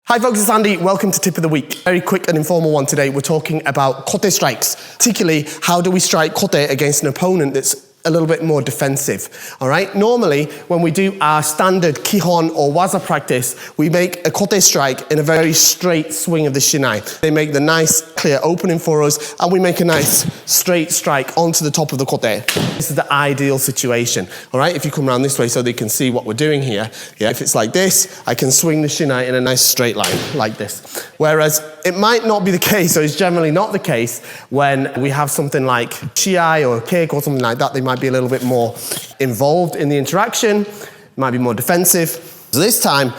Hi folks, it's Andy. Welcome to Tip of the Week. Very quick and informal one today. We're talking about Kote strikes. Particularly, how do we strike Kote against an opponent that's a little bit more defensive, all right? Normally, when we do our standard Kihon or Waza practice, we make a Kote strike in a very straight swing of the shinai. They make the nice, clear opening for us, and we make a nice straight strike onto the top of the Kote. This is the ideal situation, all right? If you come around this way so they can see what we're doing here, yeah, if it's like this, I can swing the shinai in a nice straight line, like this. Whereas it might not be the case, or it's generally not the case, when we have something like shiai or keiko or something like that. They might be a little bit more involved in the interaction, might be more defensive. So this time,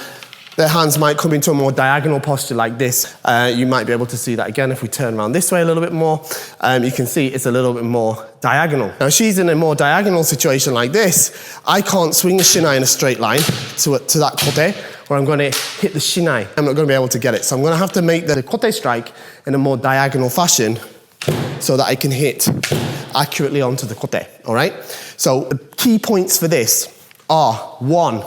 their hands might come into a more diagonal posture like this. You might be able to see that again if we turn around this way a little bit more. You can see it's a little bit more diagonal. Now she's in a more diagonal situation like this. I can't swing the shinai in a straight line to that kote, or I'm going to hit the shinai. I'm not going to be able to get it. So I'm going to have to make the kote strike in a more diagonal fashion so that I can hit accurately onto the kote, all right? So the key points for this are, one,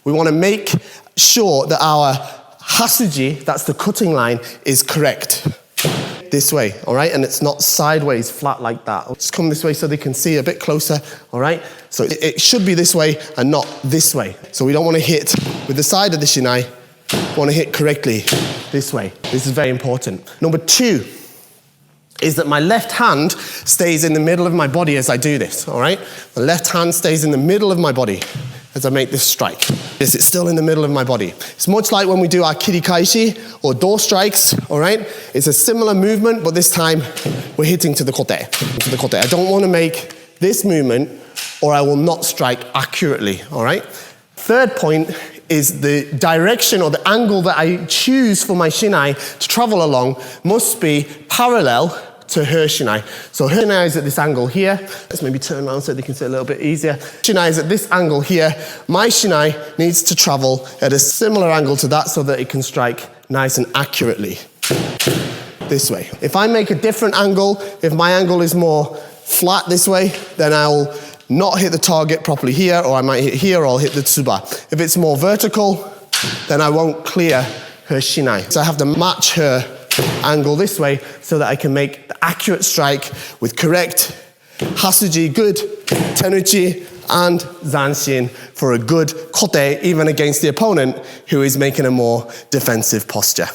we want to make sure that our hasuji, that's the cutting line, is correct. This way, all right? And it's not sideways, flat like that. Just come this way so they can see a bit closer, all right? So it should be this way and not this way. So we don't want to hit with the side of the shinai, we want to hit correctly this way. This is very important. Number two is that my left hand stays in the middle of my body as I do this, all right? The left hand stays in the middle of my body as I make this strike. Yes, it's still in the middle of my body. It's much like when we do our kirikaishi or door strikes, all right? It's a similar movement, but this time we're hitting to the kote. I don't want to make this movement or I will not strike accurately, all right? Third point is the direction or the angle that I choose for my shinai to travel along must be parallel to her shinai. So her shinai is at this angle here. Let's maybe turn around so they can see a little bit easier. Shinai is at this angle here. My shinai needs to travel at a similar angle to that so that it can strike nice and accurately. This way. If I make a different angle, if my angle is more flat this way, then I'll not hit the target properly here, or I might hit here, or I'll hit the tsuba. If it's more vertical, then I won't clear her shinai. So I have to match her angle this way so that I can make the accurate strike with correct hasuji, good tenuchi, and zanshin for a good kote, even against the opponent who is making a more defensive posture.